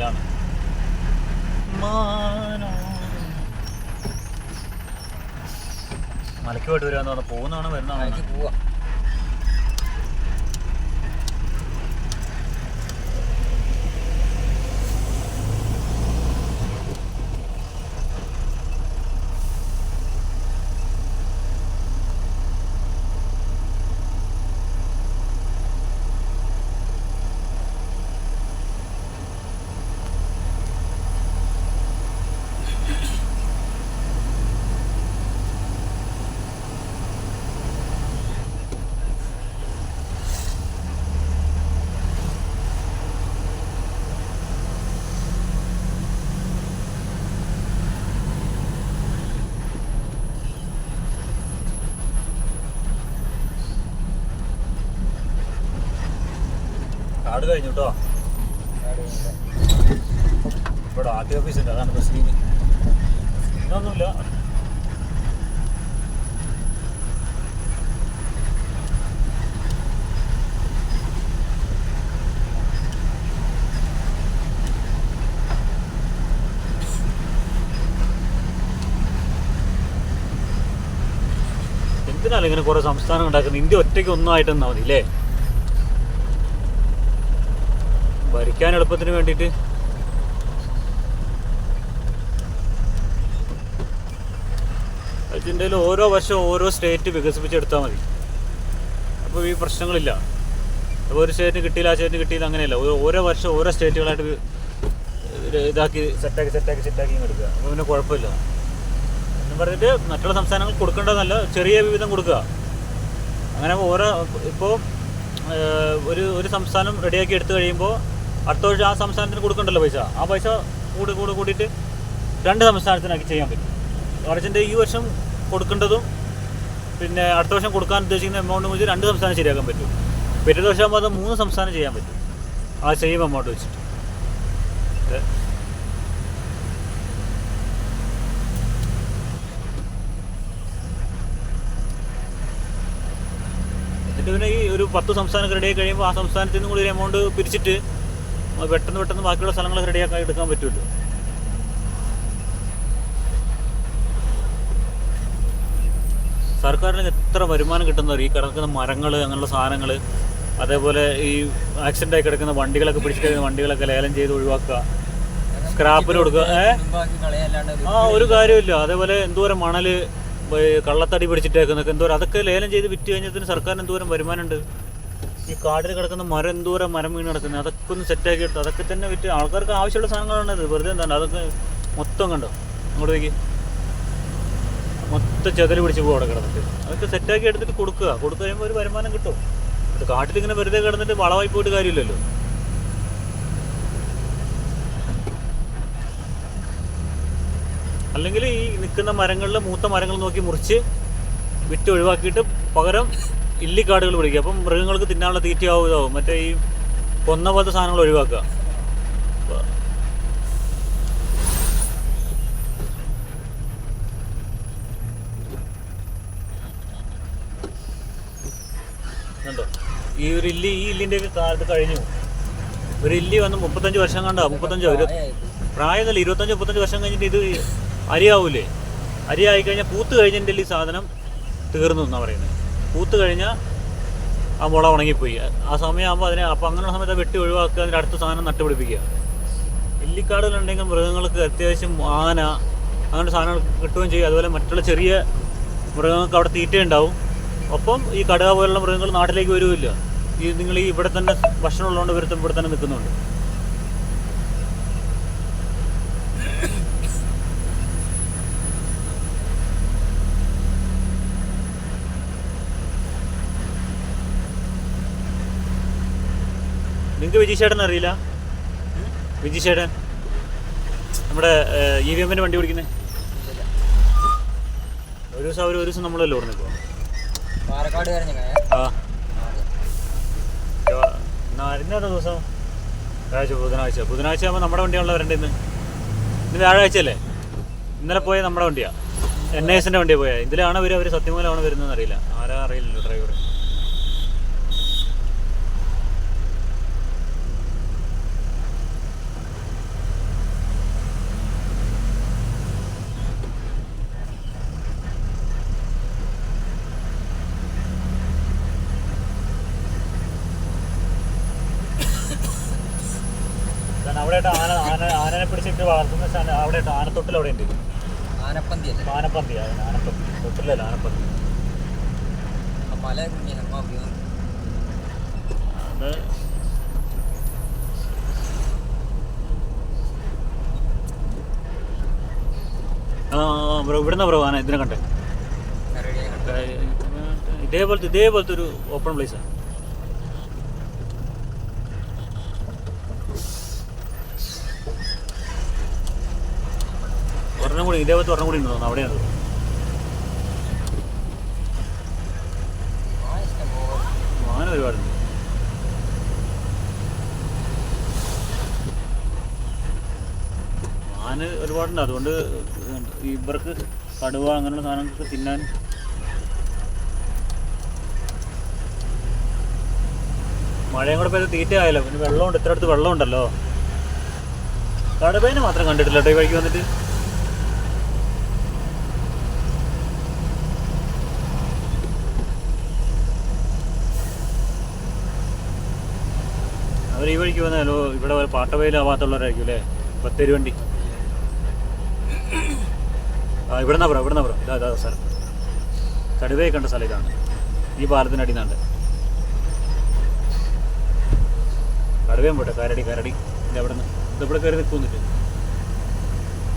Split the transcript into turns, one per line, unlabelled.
മേലാണ്. മലയ്ക്ക് പോയിട്ട് വരാന്ന് പറഞ്ഞാൽ പോകുന്നതാണോ വരുന്നതാണോ?
പോവാ.
കാട് കഴിഞ്ഞു കേട്ടോ. ഇവിടെ ആർ ടി ഓഫീസ് ഉണ്ട്, അതാണ് പ്രശ്നം. ഇതൊന്നുമില്ല. എന്തിനാണ് ഇങ്ങനെ കുറെ സംസ്ഥാനം ഉണ്ടാക്കുന്നത്? ഇന്ത്യ ഒറ്റയ്ക്ക് ഒന്നായിട്ട് നിന്നാൽ മതി അല്ലേ? ഭരിക്കാൻ എളുപ്പത്തിന് വേണ്ടിയിട്ട്. അതിൻ്റെ ഓരോ വർഷവും ഓരോ സ്റ്റേറ്റ് വികസിപ്പിച്ചെടുത്താൽ മതി. അപ്പോൾ ഈ പ്രശ്നങ്ങളില്ല. അപ്പോൾ ഒരു സ്റ്റേറ്റിന് കിട്ടിയില്ല, ആ സ്റ്റേറ്റിന് കിട്ടിയില്ല, അങ്ങനെയല്ല. ഓരോ വർഷം ഓരോ സ്റ്റേറ്റുകളായിട്ട് ഇതാക്കി സെറ്റാക്കി എടുക്കുക. അപ്പോൾ പിന്നെ കുഴപ്പമില്ല എന്ന് പറഞ്ഞിട്ട് മറ്റുള്ള സംസ്ഥാനങ്ങൾ കൊടുക്കേണ്ടതല്ല, ചെറിയ വിഹിതം കൊടുക്കുക. അങ്ങനെ ഓരോ ഇപ്പോൾ ഒരു സംസ്ഥാനം റെഡിയാക്കി എടുത്തു കഴിയുമ്പോൾ അടുത്ത വർഷം ആ സംസ്ഥാനത്തിന് കൊടുക്കണ്ടല്ലോ പൈസ. ആ പൈസ കൂടിയിട്ട് രണ്ട് സംസ്ഥാനത്തിനാക്കി ചെയ്യാൻ പറ്റും. അർജൻറ്റ് ഈ വർഷം കൊടുക്കേണ്ടതും പിന്നെ അടുത്ത വർഷം കൊടുക്കാൻ ഉദ്ദേശിക്കുന്ന എമൗണ്ടും വെച്ച് രണ്ട് സംസ്ഥാനം ശരിയാക്കാൻ പറ്റും. പിറ്റേ വർഷം ആകുമ്പോൾ അത് 3 സംസ്ഥാനം ചെയ്യാൻ പറ്റും ആ സെയിം എമൗണ്ട് വെച്ചിട്ട്. എന്നിട്ട് പിന്നെ ഈ ഒരു 10 സംസ്ഥാനം റെഡിയായി കഴിയുമ്പോൾ ആ സംസ്ഥാനത്തിൽ നിന്നും കൂടി ഒരു എമൗണ്ട് പിരിച്ചിട്ട് പെട്ടെന്ന് ബാക്കിയുള്ള സ്ഥലങ്ങൾ റെഡിയാക്കാൻ എടുക്കാൻ പറ്റുമല്ലോ. സർക്കാരിന് എത്ര വരുമാനം കിട്ടുന്നവർ ഈ കിടക്കുന്ന മരങ്ങൾ, അങ്ങനെയുള്ള സാധനങ്ങൾ, അതേപോലെ ഈ ആക്സിഡൻ്റായി കിടക്കുന്ന വണ്ടികളൊക്കെ പിടിച്ചിട്ട് വണ്ടികളൊക്കെ ലേലം ചെയ്ത് ഒഴിവാക്കുക, സ്ക്രാപ്പിൽ കൊടുക്കുക. ഒരു കാര്യമില്ല. അതേപോലെ എന്തോരം മണൽ കള്ളത്തടി പിടിച്ചിട്ടേക്കുന്നൊക്കെ എന്തോരം, അതൊക്കെ ലേലം ചെയ്ത് വിറ്റ് കഴിഞ്ഞതിന് സർക്കാരിന് എന്തോരം വരുമാനമുണ്ട്. ഈ കാടിൽ കിടക്കുന്ന മരം, എന്തോരം മരം വീണ് കിടക്കുന്നത്, അതൊക്കെ ഒന്ന് സെറ്റാക്കി എടുത്ത് അതൊക്കെ തന്നെ വിറ്റ് ആൾക്കാർക്ക് ആവശ്യമുള്ള സാധനങ്ങളാണത്. വെറുതെ എന്താണ് അതൊക്കെ മൊത്തം കണ്ടോ അങ്ങോട്ടേക്ക് മൊത്തം ചെതല് പിടിച്ച് പോകും അവിടെ കിടന്നിട്ട്. അതൊക്കെ സെറ്റാക്കി എടുത്തിട്ട് കൊടുക്കുക കഴിയുമ്പോൾ ഒരു വരുമാനം കിട്ടും. അത് കാട്ടിലിങ്ങനെ വെറുതെ കിടന്നിട്ട് വളമായി പോയിട്ട് കാര്യമില്ലല്ലോ. അല്ലെങ്കിൽ ഈ നിൽക്കുന്ന മരങ്ങളിൽ മൂത്ത മരങ്ങൾ നോക്കി മുറിച്ച് വിറ്റ് ഒഴിവാക്കിയിട്ട് പകരം ഇല്ലിക്കാടുകൾ പിടിക്കുക. അപ്പം മൃഗങ്ങൾക്ക് തിന്നാനുള്ള തീറ്റയാവും, ഇതാവും. മറ്റേ ഈ കൊന്ന പോലത്തെ സാധനങ്ങൾ ഒഴിവാക്കുക. കണ്ടോ ഈ ഒരു ഇല്ലി, ഈ ഇല്ലിൻ്റെയൊക്കെ കാലത്ത് കഴിഞ്ഞു. ഒരു ഇല്ലി വന്ന് 35 വർഷം കണ്ടോ, 35 പ്രായമല്ല, 25-35 വർഷം കഴിഞ്ഞിട്ട് ഇത് അരിയാവൂലേ? അരി ആയിക്കഴിഞ്ഞാൽ പൂത്ത് കഴിഞ്ഞിട്ട് ഈ സാധനം തീർന്നു എന്നാണ് പറയുന്നത്. പൂത്ത് കഴിഞ്ഞാൽ ആ മുള ഉണങ്ങിപ്പോയി. ആ സമയമാകുമ്പോൾ അപ്പം അങ്ങനെയുള്ള സമയത്ത് വെട്ടി ഒഴിവാക്കുക, അതിൻ്റെ അടുത്ത സാധനം നട്ടുപിടിപ്പിക്കുക. ഇല്ലിക്കാടുകളുണ്ടെങ്കിൽ മൃഗങ്ങൾക്ക് അത്യാവശ്യം ആന അങ്ങനത്തെ സാധനങ്ങൾ കിട്ടുകയും ചെയ്യും. അതുപോലെ മറ്റുള്ള ചെറിയ മൃഗങ്ങൾക്ക് അവിടെ തീറ്റ ഉണ്ടാവും. ഒപ്പം ഈ കടുവ പോലുള്ള മൃഗങ്ങൾ നാട്ടിലേക്ക് വരുമില്ല. ഈ നിങ്ങൾ ഈ ഇവിടെ തന്നെ ഭക്ഷണം ഉള്ളതുകൊണ്ട് ഇവിടെ തന്നെ നിൽക്കുന്നുണ്ട്. നിങ്ങൾക്ക് വിജയ് അറിയില്ല? വിജയ് ചേട്ടൻ നമ്മുടെ EVM വണ്ടി ഓടിക്കുന്നത്. ഒരു ദിവസം നമ്മളല്ലേ ഓർമ്മ
പാലക്കാട്
ഇന്നത്തെ ദിവസം ബുധനാഴ്ച ആകുമ്പോൾ നമ്മുടെ വണ്ടിയാണല്ലോ വരേണ്ടത്. ഇന്ന് വ്യാഴാഴ്ചയല്ലേ? ഇന്നലെ പോയ നമ്മുടെ വണ്ടിയാണ്, NIS-ൻ്റെ വണ്ടിയാണ് പോയത്. ഇതിലാണ് അവർ സത്യമൂലമാണ് വരുന്നതെന്ന് അറിയില്ല. ആരാ അറിയില്ലല്ലോ ഡ്രൈവർ. അവിടെ ആനനെ പിടിച്ചിട്ട് വളർത്തുന്ന സ്ഥലം അവിടെ ആനത്തൊട്ടിൽ അവിടെ ഉണ്ട്.
ആനപ്പന്തി അല്ലേ?
ആനപ്പന്തി ആനപ്പന്തി തൊട്ടിലല്ല ആനപ്പന്തി.
മല നമ്മ
അത് ബ്രോ ഇവിടുന്ന ബ്രോ ആന ഇതിനെ കണ്ടേ ഇതേപോലത്തെ ഒരു ഓപ്പൺ പ്ലേസാണ്. ഒരെണ്ണം കൂടി ഇതേപോലത്തെ ഒരെണ്ണം കൂടി ഉണ്ടോ അവിടെയാണ്. ആന ഒരുപാടുണ്ട്. ആന ഒരുപാടുണ്ട്. അതുകൊണ്ട് ഇവർക്ക് കടുവ അങ്ങനെയുള്ള സാധനങ്ങൾക്ക് തിന്നാൻ മഴയും കൂടെ പോയത് തീറ്റ ആയല്ലോ. പിന്നെ വെള്ളമുണ്ട്, ഇത്ര അടുത്ത് വെള്ളമുണ്ടല്ലോ. കടുവേനെ മാത്രം കണ്ടിട്ടില്ല കേട്ടോ ഈ വഴിക്ക് വന്നിട്ട്. അവർ ഈ വഴിക്ക് വന്നാലോ ഇവിടെ പാട്ടവയിലാവാത്തുള്ളവരായിരിക്കും അല്ലേ? ബത്തേരി വണ്ടി. ഇവിടുന്ന ബ്രോ ഇതാ സ്ഥലം. കടുവയെ കണ്ട സ്ഥലം ഇതാണ്. ഈ പാലത്തിനടി നിന്നാണ്ട് കടുവയും പോട്ടെ. കരടി ഇത് എവിടെ നിന്ന് ഇതിവിടെ കയറി നിൽക്കുന്നിട്ട്